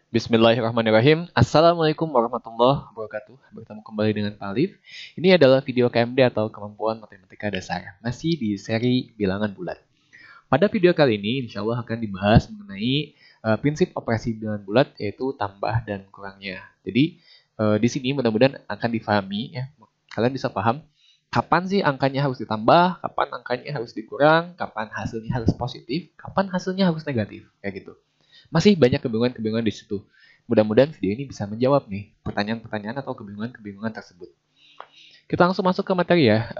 Bismillahirrahmanirrahim. Assalamualaikum warahmatullahi wabarakatuh. Bertemu kembali dengan Pak Alif. Ini adalah video KMD atau Kemampuan Matematika Dasar. Masih di seri bilangan bulat. Pada video kali ini, insya Allah akan dibahas mengenai prinsip operasi bilangan bulat, yaitu tambah dan kurangnya. Jadi, di sini mudah-mudahan akan difahami, ya. Kalian bisa paham kapan sih angkanya harus ditambah, kapan angkanya harus dikurang, kapan hasilnya harus positif, kapan hasilnya harus negatif, kayak gitu. Masih banyak kebingungan-kebingungan di situ. Mudah-mudahan video ini bisa menjawab nih pertanyaan-pertanyaan atau kebingungan-kebingungan tersebut. Kita langsung masuk ke materi ya.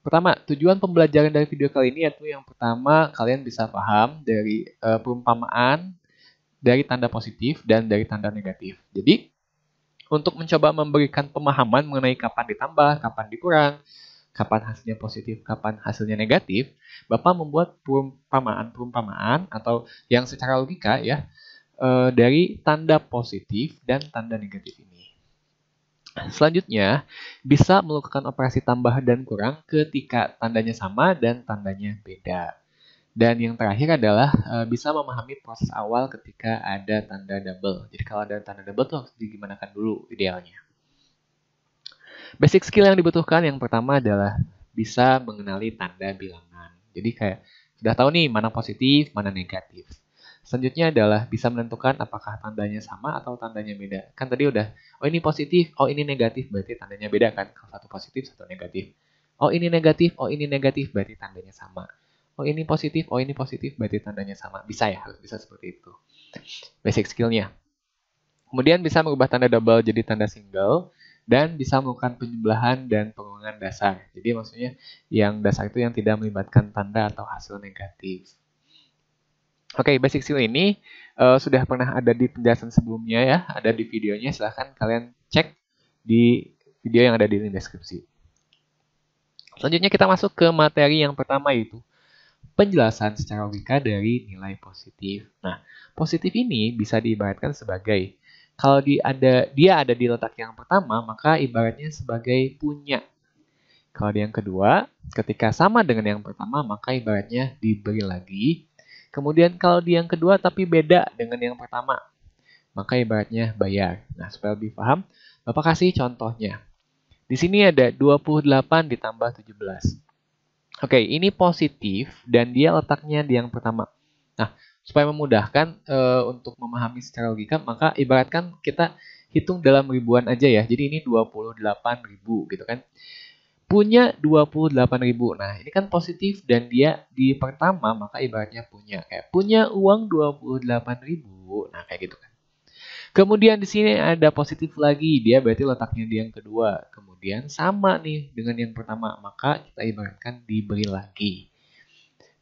Pertama, tujuan pembelajaran dari video kali ini yaitu yang pertama kalian bisa paham dari perumpamaan dari tanda positif dan dari tanda negatif. Jadi, untuk mencoba memberikan pemahaman mengenai kapan ditambah, kapan dikurang, kapan hasilnya positif, kapan hasilnya negatif, Bapak membuat perumpamaan atau yang secara logika ya dari tanda positif dan tanda negatif ini. Selanjutnya, bisa melakukan operasi tambah dan kurang ketika tandanya sama dan tandanya beda. Dan yang terakhir adalah bisa memahami proses awal ketika ada tanda double. Jadi kalau ada tanda double tuh harus digimanakan dulu idealnya. Basic skill yang dibutuhkan yang pertama adalah bisa mengenali tanda bilangan. Jadi kayak sudah tahu nih mana positif, mana negatif. Selanjutnya adalah bisa menentukan apakah tandanya sama atau tandanya beda. Kan tadi udah, oh ini positif, oh ini negatif, berarti tandanya beda kan? Kalau satu positif, satu negatif. Oh ini negatif, oh ini negatif, berarti tandanya sama. Oh ini positif, berarti tandanya sama. Bisa ya, harus bisa seperti itu. Basic skillnya. Kemudian bisa merubah tanda double jadi tanda single, dan bisa melakukan penjumlahan dan pengurangan dasar. Jadi maksudnya yang dasar itu yang tidak melibatkan tanda atau hasil negatif. Oke, basic skill ini sudah pernah ada di penjelasan sebelumnya ya, ada di videonya, silahkan kalian cek di video yang ada di link deskripsi. Selanjutnya kita masuk ke materi yang pertama, yaitu penjelasan secara logika dari nilai positif. Nah, positif ini bisa diibaratkan sebagai kalau dia ada di letak yang pertama, maka ibaratnya sebagai punya. Kalau di yang kedua, ketika sama dengan yang pertama, maka ibaratnya diberi lagi. Kemudian kalau di yang kedua tapi beda dengan yang pertama, maka ibaratnya bayar. Nah, supaya lebih paham, Bapak kasih contohnya. Di sini ada 28 ditambah 17. Oke, ini positif dan dia letaknya di yang pertama. Nah, supaya memudahkan untuk memahami secara logika, maka ibaratkan kita hitung dalam ribuan aja ya. Jadi ini 28.000 gitu kan. Punya 28.000. Nah, ini kan positif dan dia di pertama, maka ibaratnya punya. Kayak punya uang 28.000. Nah, kayak gitu kan. Kemudian di sini ada positif lagi, dia berarti letaknya di yang kedua. Kemudian sama nih dengan yang pertama, maka kita ibaratkan diberi lagi.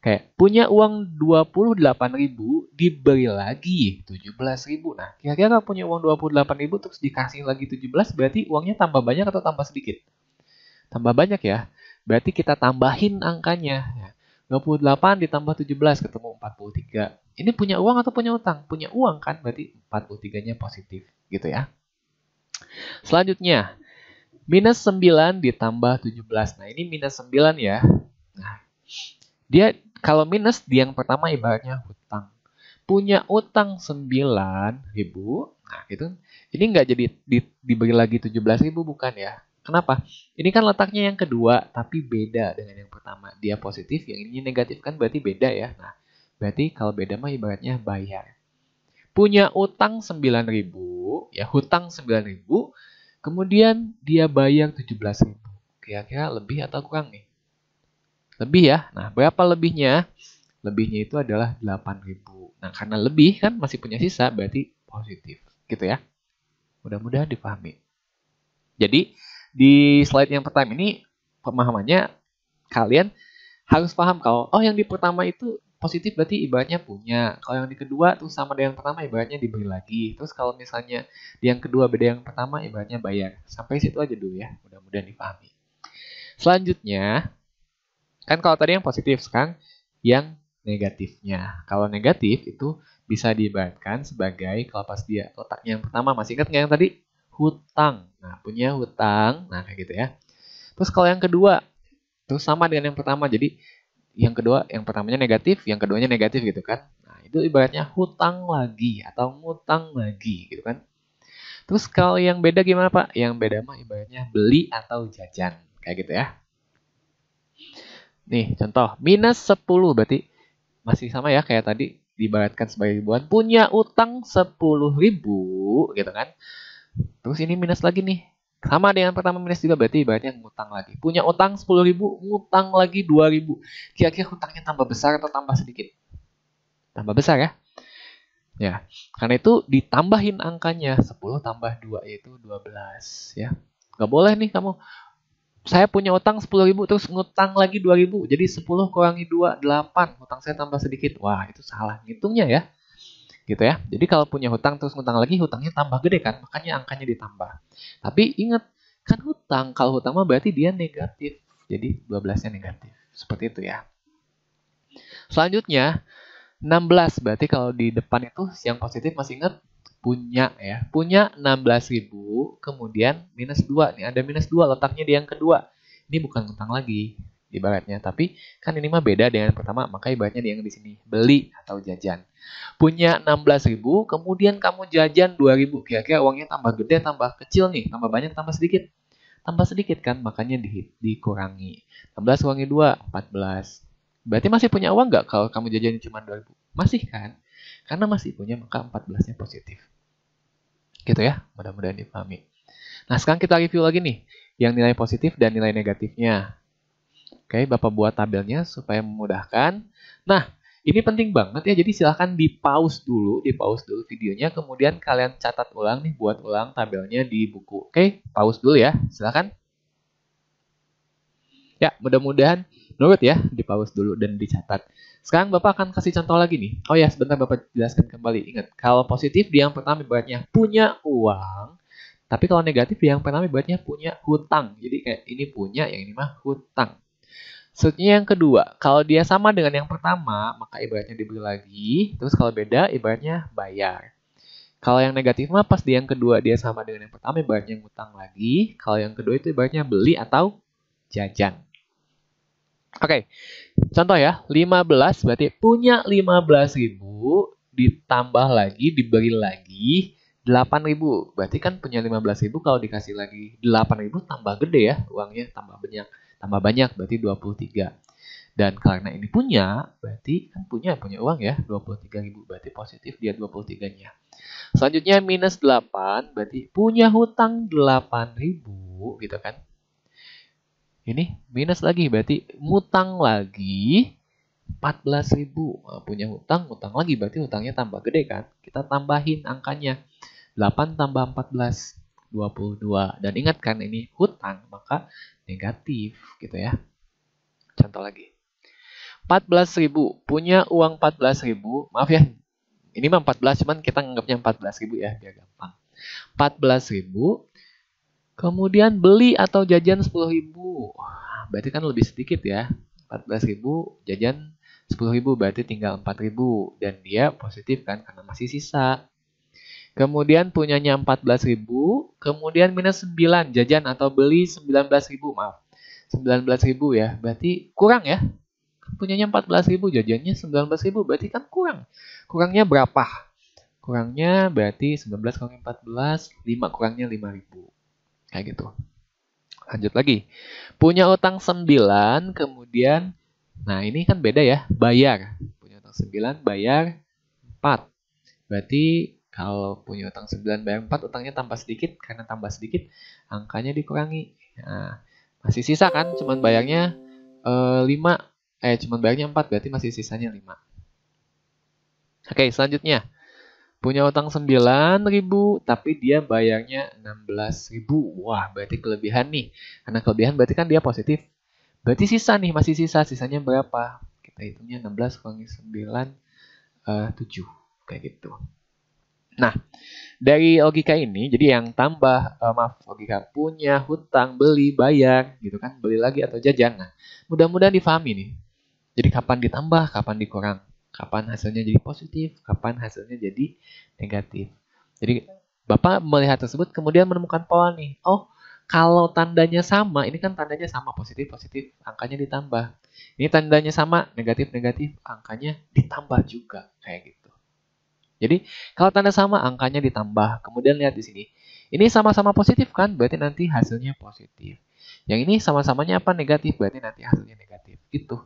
Kayak punya uang 28.000 diberi lagi 17.000. Nah, kira-kira punya uang 28.000 terus dikasih lagi 17, berarti uangnya tambah banyak atau tambah sedikit? Tambah banyak ya. Berarti kita tambahin angkanya. 28 ditambah 17 ketemu 43. Ini punya uang atau punya utang? Punya uang kan, berarti 43-nya positif gitu ya. Selanjutnya, minus 9 ditambah 17. Nah, ini minus 9 ya. Nah, dia kalau minus di yang pertama ibaratnya hutang. Punya utang 9.000. Nah, gitu. Ini nggak jadi diberi lagi 17.000 bukan ya? Kenapa? Ini kan letaknya yang kedua, tapi beda dengan yang pertama. Dia positif, yang ini negatif kan berarti beda ya. Nah, berarti kalau beda mah ibaratnya bayar. Punya utang 9.000, ya hutang 9.000, kemudian dia bayar 17.000. Kira-kira lebih atau kurang nih? Lebih ya. Nah, berapa lebihnya? Lebihnya itu adalah 8.000. Nah, karena lebih kan masih punya sisa, berarti positif. Gitu ya. Mudah-mudahan dipahami. Jadi, di slide yang pertama ini, pemahamannya kalian harus paham kalau, oh yang di pertama itu positif berarti ibaratnya punya. Kalau yang di kedua tuh sama dengan yang pertama ibaratnya diberi lagi. Terus kalau misalnya di yang kedua beda yang pertama ibaratnya bayar. Sampai situ aja dulu ya, mudah-mudahan dipahami. Selanjutnya, kan kalau tadi yang positif, sekarang yang negatifnya. Kalau negatif itu bisa diibaratkan sebagai kalau pas dia letaknya yang pertama, masih ingat nggak yang tadi? Hutang. Nah, punya hutang. Nah, kayak gitu ya. Terus kalau yang kedua, terus sama dengan yang pertama. Jadi, yang kedua, yang pertamanya negatif, yang keduanya negatif gitu kan. Nah, itu ibaratnya hutang lagi atau ngutang lagi gitu kan. Terus kalau yang beda gimana Pak? Yang beda mah ibaratnya beli atau jajan. Kayak gitu ya. Nih, contoh. Minus 10 berarti masih sama ya kayak tadi. Diibaratkan sebagai ribuan. Punya utang 10.000 gitu kan. Terus ini minus lagi nih. Sama dengan pertama minus juga berarti ibaratnya ngutang lagi. Punya utang 10.000, ngutang lagi 2.000. Kira-kira hutangnya tambah besar atau tambah sedikit? Tambah besar ya. Ya, karena itu ditambahin angkanya. 10 tambah 2 yaitu 12 ya. Gak boleh nih kamu, saya punya utang 10.000 terus ngutang lagi 2.000. Jadi 10 kurangi 2, 8. Hutang saya tambah sedikit. Wah, itu salah ngitungnya ya. Gitu ya. Jadi kalau punya hutang terus ngutang lagi, hutangnya tambah gede kan, makanya angkanya ditambah. Tapi ingat, kan hutang, kalau hutang mah berarti dia negatif. Jadi 12-nya negatif. Seperti itu ya. Selanjutnya, 16 berarti kalau di depan itu yang positif masih ingat punya ya. Punya 16.000, kemudian minus 2. Nih ada minus 2 letaknya di yang kedua. Ini bukan hutang lagi ibaratnya, tapi kan ini mah beda dengan pertama, maka ibaratnya di yang di sini beli atau jajan. Punya 16.000, kemudian kamu jajan 2.000. Kira-kira uangnya tambah gede, tambah kecil nih, tambah banyak, tambah sedikit? Tambah sedikit kan, makanya dikurangi. 16 kurangi 2, 14. Berarti masih punya uang nggak kalau kamu jajan cuma 2.000? Masih kan? Karena masih punya, maka 14-nya positif. Gitu ya, mudah-mudahan dipahami. Nah, sekarang kita review lagi nih, yang nilai positif dan nilai negatifnya. Oke, Bapak buat tabelnya supaya memudahkan. Nah, ini penting banget ya, jadi silahkan di-pause dulu videonya, kemudian kalian catat ulang nih, buat ulang tabelnya di buku. Oke, pause dulu ya, silahkan. Ya, mudah-mudahan nurut ya, di-pause dulu dan dicatat. Sekarang Bapak akan kasih contoh lagi nih. Oh ya, sebentar Bapak jelaskan kembali. Ingat, kalau positif di yang pertama ibaratnya punya uang, tapi kalau negatif di yang pertama ibaratnya punya hutang. Jadi kayak ini punya, yang ini mah hutang. Selanjutnya yang kedua, kalau dia sama dengan yang pertama, maka ibaratnya dibeli lagi. Terus kalau beda, ibaratnya bayar. Kalau yang negatif mah pas di yang kedua dia sama dengan yang pertama, ibaratnya ngutang lagi. Kalau yang kedua itu ibaratnya beli atau jajan. Oke, contoh ya, 15 berarti punya 15.000 ditambah lagi, diberi lagi 8.000. Berarti kan punya 15.000 kalau dikasih lagi 8.000 tambah gede ya, uangnya tambah banyak. Tambah banyak berarti 23. Dan karena ini punya, berarti kan punya uang ya, 23.000. Berarti positif dia 23-nya. Selanjutnya minus 8, berarti punya hutang 8.000 gitu kan. Ini minus lagi, berarti ngutang lagi 14.000. Nah, punya hutang lagi, berarti hutangnya tambah gede kan. Kita tambahin angkanya. 8 tambah 14, 22. Dan ingat kan ini hutang, maka negatif gitu ya. Contoh lagi. 14.000, punya uang 14.000. Maaf ya, ini mah 14, cuman kita nganggapnya 14.000 ya, biar gampang. 14.000, kemudian beli atau jajan 10.000. Berarti kan lebih sedikit ya. 14.000 jajan 10.000 berarti tinggal 4.000. Dan dia positif kan karena masih sisa. Kemudian punyanya 14.000. Kemudian minus 9 jajan atau beli 19.000. Maaf. 19.000 ya. Berarti kurang ya. Punyanya 14.000 jajannya 19.000. Berarti kan kurang. Kurangnya berapa? Kurangnya berarti 19 kurang 14. 5 kurangnya 5.000. Kayak gitu. Lanjut lagi. Punya utang 9, kemudian, nah ini kan beda ya, bayar. Punya utang 9, bayar 4. Berarti kalau punya utang 9, bayar 4, utangnya tambah sedikit. Karena tambah sedikit, angkanya dikurangi. Nah, masih sisa kan, cuman bayarnya 5. Cuman bayarnya 4, berarti masih sisanya 5. Oke, selanjutnya. Punya utang 9.000, tapi dia bayarnya 16.000. Wah, berarti kelebihan nih. Karena kelebihan berarti kan dia positif. Berarti sisa nih, masih sisa. Sisanya berapa? Kita hitungnya 16 kurangi 9, 7. Kayak gitu. Nah, dari logika ini, jadi yang tambah, logika punya, hutang, beli, bayar, gitu kan. Beli lagi atau jajan. Nah, mudah-mudahan difahami nih. Jadi kapan ditambah, kapan dikurang. Kapan hasilnya jadi positif, kapan hasilnya jadi negatif. Jadi Bapak melihat tersebut kemudian menemukan pola nih. Oh, Kalau tandanya sama, ini kan tandanya sama, positif-positif, angkanya ditambah. Ini tandanya sama, negatif-negatif, angkanya ditambah juga, kayak gitu. Jadi, kalau tanda sama, angkanya ditambah. Kemudian lihat di sini. Ini sama-sama positif kan, berarti nanti hasilnya positif. Yang ini sama-samanya apa? Negatif, berarti nanti hasilnya negatif. Gitu.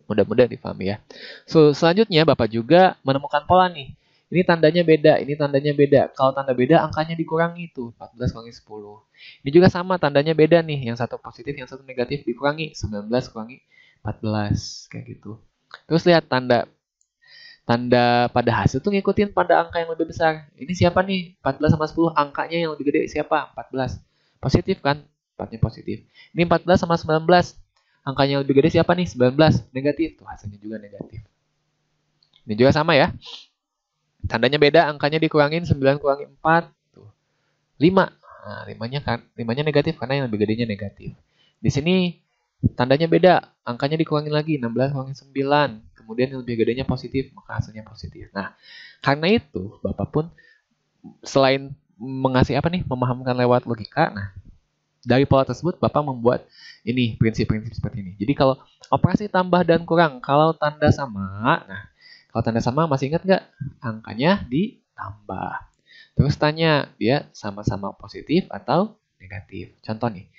Mudah-mudahan dipahami ya. Selanjutnya Bapak juga menemukan pola nih. Ini tandanya beda, ini tandanya beda. Kalau tanda beda, angkanya dikurangi tuh. 14 kurangi 10. Ini juga sama, tandanya beda nih. Yang satu positif, yang satu negatif. Dikurangi 19 kurangi 14. Kayak gitu. Terus lihat tanda pada hasil tuh ngikutin pada angka yang lebih besar. Ini siapa nih? 14 sama 10, angkanya yang lebih gede siapa? 14. Positif kan? 4-nya positif. Ini 14 sama 19. Angkanya yang lebih gede siapa nih? 19. Negatif. Tuh hasilnya juga negatif. Ini juga sama ya. Tandanya beda, angkanya dikurangin 9 kurangi 4. Tuh. 5. Nah, 5-nya negatif karena yang lebih gedenya negatif. Di sini tandanya beda, angkanya dikurangin lagi 16 kurangi 9. Kemudian yang lebih gedenya positif, maka hasilnya positif. Nah, karena itu Bapak pun selain mengasih memahamkan lewat logika, nah dari pola tersebut Bapak membuat ini prinsip-prinsip seperti ini. Jadi kalau operasi tambah dan kurang, kalau tanda sama, nah kalau tanda sama masih ingat nggak? Angkanya ditambah. Terus tanya, dia sama-sama positif atau negatif. Contoh nih,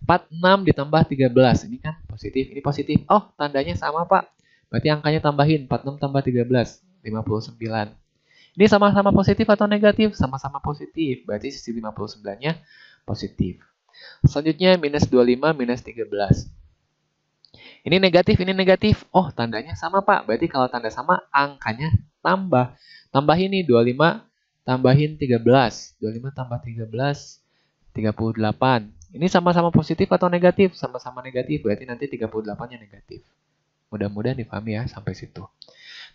46 ditambah 13, ini kan positif, ini positif. Oh, tandanya sama Pak. Berarti angkanya tambahin, 46 tambah 13, 59. Ini sama-sama positif atau negatif? Sama-sama positif, berarti sisi 59-nya positif. Selanjutnya minus 25, minus 13. Ini negatif. Oh, tandanya sama Pak. Berarti kalau tanda sama, angkanya tambah. Tambahin nih 25, tambahin 13. 25 tambah 13, 38. Ini sama-sama positif atau negatif? Sama-sama negatif, berarti nanti 38-nya negatif. Mudah-mudahan dipahami ya sampai situ.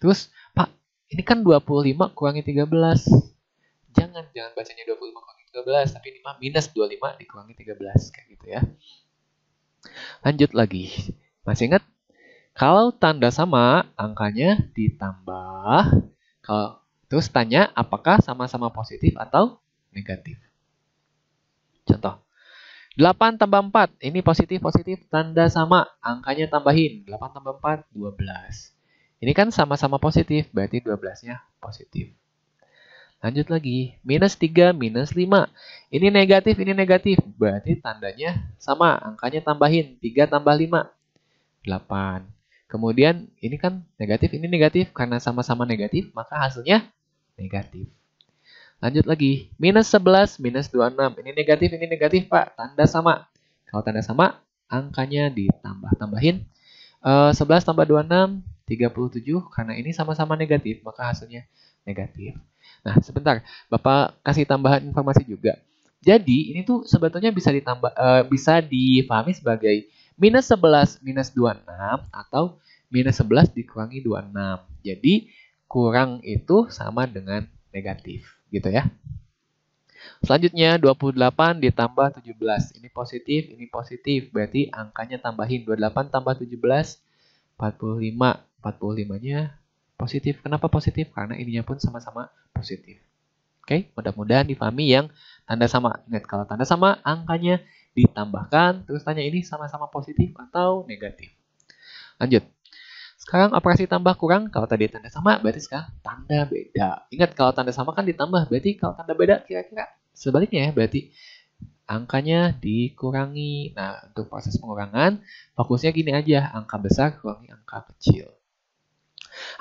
Terus, Pak, ini kan 25 kurangi 13. Jangan bacanya 25 kurangi 13, tapi ini mah minus 25 dikurangi 13. Kayak gitu ya. Lanjut lagi. Masih ingat? Kalau tanda sama, angkanya ditambah. Terus tanya apakah sama-sama positif atau negatif. Contoh. 8 tambah 4, ini positif, tanda sama, angkanya tambahin. 8 tambah 4, 12. Ini kan sama-sama positif, berarti 12-nya positif. Lanjut lagi, minus 3, minus 5. Ini negatif, berarti tandanya sama, angkanya tambahin. 3 tambah 5, 8. Kemudian ini kan negatif, ini negatif. Karena sama-sama negatif, maka hasilnya negatif. Lanjut lagi, minus 11, minus 26. Ini negatif, Pak. Tanda sama. Kalau tanda sama, angkanya ditambah. Tambahin 11 tambah 26, 37. Karena ini sama-sama negatif, maka hasilnya negatif. Nah, sebentar. Bapak kasih tambahan informasi juga. Jadi, ini tuh sebetulnya bisa dipahami sebagai minus 11 minus 26 atau minus 11 dikurangi 26. Jadi, kurang itu sama dengan negatif. Gitu ya. Selanjutnya 28 ditambah 17. Ini positif. Berarti angkanya tambahin 28 tambah 17 45. 45-nya positif. Kenapa positif? Karena ininya pun sama-sama positif. Oke, mudah-mudahan dipahami yang tanda sama. Ingat kalau tanda sama angkanya ditambahkan, terus tanya ini sama-sama positif atau negatif. Lanjut. Sekarang operasi tambah kurang, kalau tadi tanda sama, berarti sekarang tanda beda. Ingat kalau tanda sama kan ditambah, berarti kalau tanda beda kira-kira sebaliknya ya, berarti angkanya dikurangi. Nah, untuk proses pengurangan, fokusnya gini aja, angka besar kurangi angka kecil.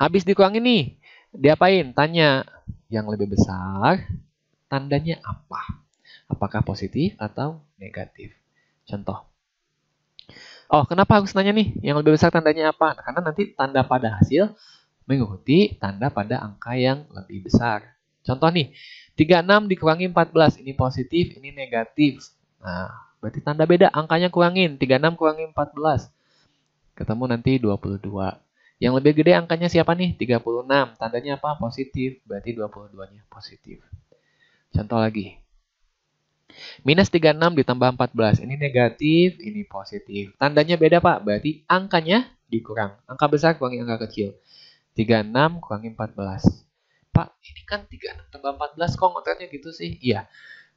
Habis dikurangi nih, diapain? Tanya, yang lebih besar, tandanya apa? Apakah positif atau negatif? Contoh. Oh, kenapa harus nanya nih? Yang lebih besar tandanya apa? Karena nanti tanda pada hasil mengikuti tanda pada angka yang lebih besar. Contoh nih, 36 dikurangi 14. Ini positif, ini negatif. Nah, berarti tanda beda. Angkanya kurangin. 36 kurangi 14. Ketemu nanti 22. Yang lebih gede angkanya siapa nih? 36. Tandanya apa? Positif. Berarti 22-nya positif. Contoh lagi. Minus 36 ditambah 14. Ini negatif, ini positif. Tandanya beda, Pak. Berarti angkanya dikurang. Angka besar kurangi angka kecil. 36 kurangi 14. Pak, ini kan 36 tambah 14 kok ngotretnya gitu sih? Iya.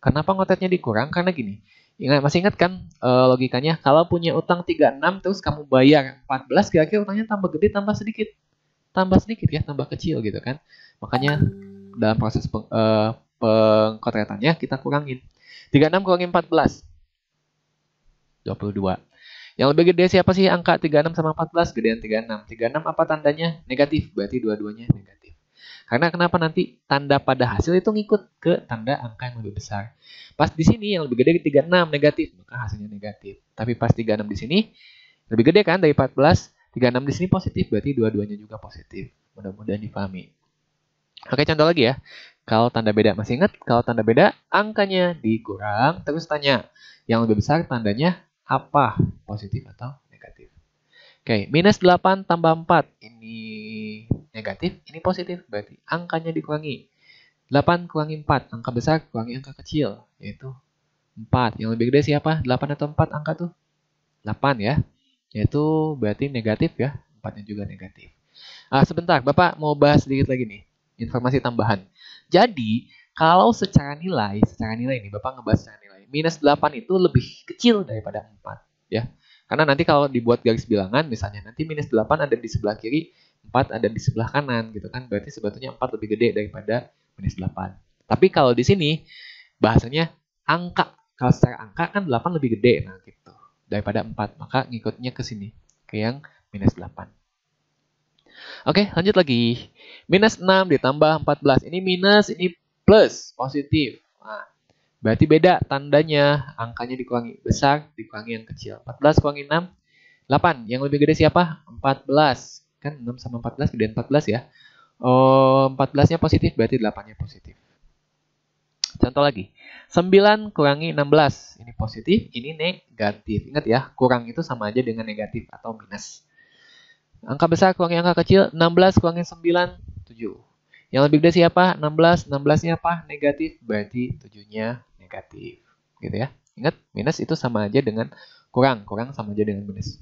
Kenapa ngotetnya dikurang? Karena gini, masih ingat kan logikanya? Kalau punya utang 36 terus kamu bayar 14, kira-kira utangnya tambah gede, tambah sedikit? Tambah sedikit ya, tambah kecil gitu kan. Makanya dalam proses pengkotetannya kita kurangin. 36 kurangi 14. 22. Yang lebih gede siapa sih angka 36 sama 14? Gedean 36. 36 apa tandanya? Negatif, berarti dua-duanya negatif. Karena kenapa nanti tanda pada hasil itu ngikut ke tanda angka yang lebih besar. Pas di sini yang lebih gede 36 negatif, maka hasilnya negatif. Tapi pas 36 di sini lebih gede kan dari 14, 36 di sini positif, berarti dua-duanya juga positif. Mudah-mudahan dipahami. Oke, contoh lagi ya. Kalau tanda beda, masih ingat? Kalau tanda beda, angkanya dikurang, terus tanya. Yang lebih besar tandanya apa? Positif atau negatif? Oke, minus 8 tambah 4. Ini negatif, ini positif. Berarti angkanya dikurangi. 8 kurangi 4. Angka besar kurangi angka kecil. Yaitu 4. Yang lebih gede siapa? 8 atau 4 angka tuh? 8 ya. Yaitu berarti negatif ya. 4-nya juga negatif. Sebentar, Bapak mau bahas sedikit lagi nih. Informasi tambahan. Jadi, kalau secara nilai ini Bapak ngebahas secara nilai. Minus 8 itu lebih kecil daripada 4. Ya. Karena nanti kalau dibuat garis bilangan, misalnya nanti minus 8 ada di sebelah kiri, 4 ada di sebelah kanan gitu kan. Berarti sebetulnya 4 lebih gede daripada minus 8. Tapi kalau di sini, bahasanya angka. Kalau secara angka kan 8 lebih gede. Nah gitu. Daripada 4. Maka ngikutnya ke sini. Ke yang minus 8. Oke, lanjut lagi. Minus 6 ditambah 14. Ini minus, ini plus, positif. Nah, berarti beda tandanya. Angkanya dikurangi besar, dikurangi yang kecil. 14 kurangi 6, 8. Yang lebih gede siapa? 14. Kan 6 sama 14 gedean 14 ya. 14-nya positif, berarti 8-nya positif. Contoh lagi. 9 kurangi 16. Ini positif, ini negatif. Ingat ya, kurang itu sama aja dengan negatif atau minus. Angka besar kurangi angka kecil, 16 kurangi 9, 7. Yang lebih gede siapa? 16. 16-nya apa? Negatif, berarti 7-nya negatif. Gitu ya. Ingat, minus itu sama aja dengan kurang. Kurang sama aja dengan minus.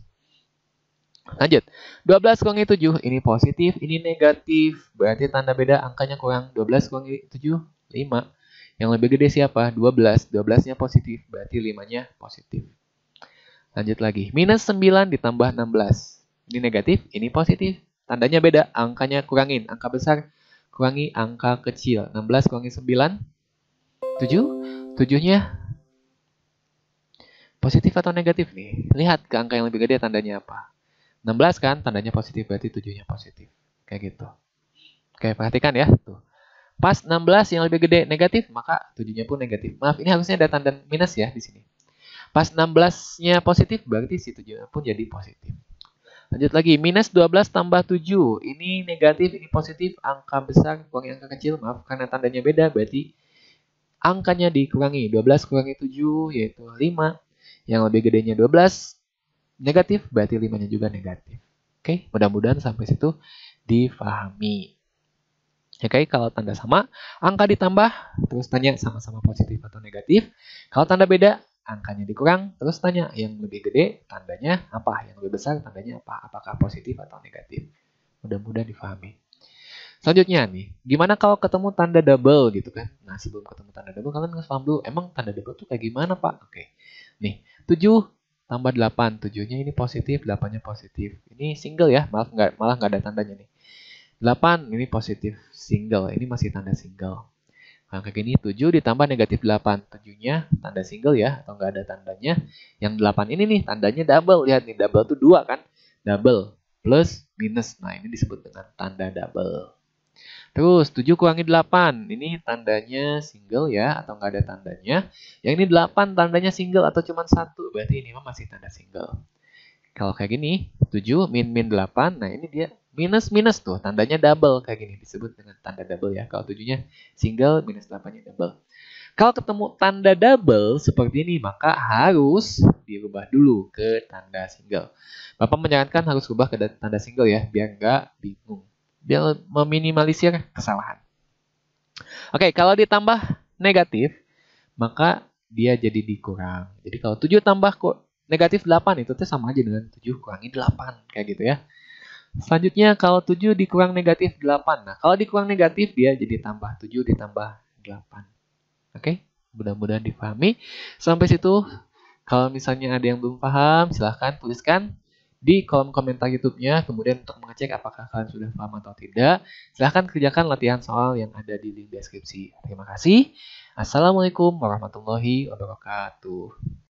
Lanjut. 12 kurangi 7, ini positif, ini negatif. Berarti tanda beda angkanya kurang. 12 kurangi 7, 5. Yang lebih gede siapa? 12. 12-nya positif, berarti 5-nya positif. Lanjut lagi. Minus 9 ditambah 16. Ini negatif, ini positif. Tandanya beda, angkanya kurangin. Angka besar kurangi angka kecil. 16 kurangi 9, 7. 7-nya positif atau negatif nih? Lihat ke angka yang lebih gede tandanya apa. 16 kan, tandanya positif, berarti 7-nya positif. Kayak gitu. Oke, perhatikan ya. Tuh. Pas 16 yang lebih gede negatif, maka 7-nya pun negatif. Maaf, ini harusnya ada tanda minus ya di sini. Pas 16-nya positif, berarti si 7-nya pun jadi positif. Lanjut lagi, minus 12 tambah 7. Ini negatif, ini positif. Angka besar kurangi angka kecil. Maaf, karena tandanya beda, berarti angkanya dikurangi. 12 kurangi 7, yaitu 5. Yang lebih gedenya 12, negatif, berarti 5-nya juga negatif. Oke, mudah-mudahan sampai situ difahami. Oke, kalau tanda sama, angka ditambah, terus tanya sama-sama positif atau negatif. Kalau tanda beda, angkanya dikurang, terus tanya yang lebih gede tandanya apa, yang lebih besar tandanya apa, apakah positif atau negatif. Mudah-mudahan difahami. Selanjutnya nih, gimana kalau ketemu tanda double gitu kan? Nah, sebelum ketemu tanda double, kalian harus paham dulu, emang tanda double tuh kayak gimana Pak? Oke, nih, 7 tambah 8, 7-nya ini positif, 8-nya positif. Ini single ya, malah nggak ada tandanya nih. 8 ini positif single, ini masih tanda single. Nah, kayak gini 7 ditambah negatif 8. 7-nya tanda single ya, atau nggak ada tandanya. Yang 8 ini nih tandanya double. Lihat nih, double tuh 2 kan. Double plus minus. Nah, ini disebut dengan tanda double. Terus 7 kurangi 8. Ini tandanya single ya, atau nggak ada tandanya. Yang ini 8 tandanya single atau cuma 1. Berarti ini masih tanda single. Kalau kayak gini, 7 min 8. Nah, ini dia minus tuh, tandanya double kayak gini, disebut dengan tanda double ya. Kalau 7-nya single, minus 8-nya double. Kalau ketemu tanda double seperti ini, maka harus dirubah dulu ke tanda single. Bapak menyarankan harus rubah ke tanda single ya, biar nggak bingung. Biar meminimalisir kesalahan. Oke, kalau ditambah negatif, maka dia jadi dikurang. Jadi kalau 7 tambah negatif 8 itu tuh sama aja dengan 7 kurangi 8. Kayak gitu ya. Selanjutnya kalau 7 dikurang negatif 8. Nah, kalau dikurang negatif dia jadi tambah 7 ditambah 8. Oke? Mudah-mudahan dipahami. Sampai situ, kalau misalnya ada yang belum paham, silahkan tuliskan di kolom komentar YouTube-nya. Kemudian untuk mengecek apakah kalian sudah paham atau tidak, silahkan kerjakan latihan soal yang ada di link deskripsi. Terima kasih. Assalamualaikum warahmatullahi wabarakatuh.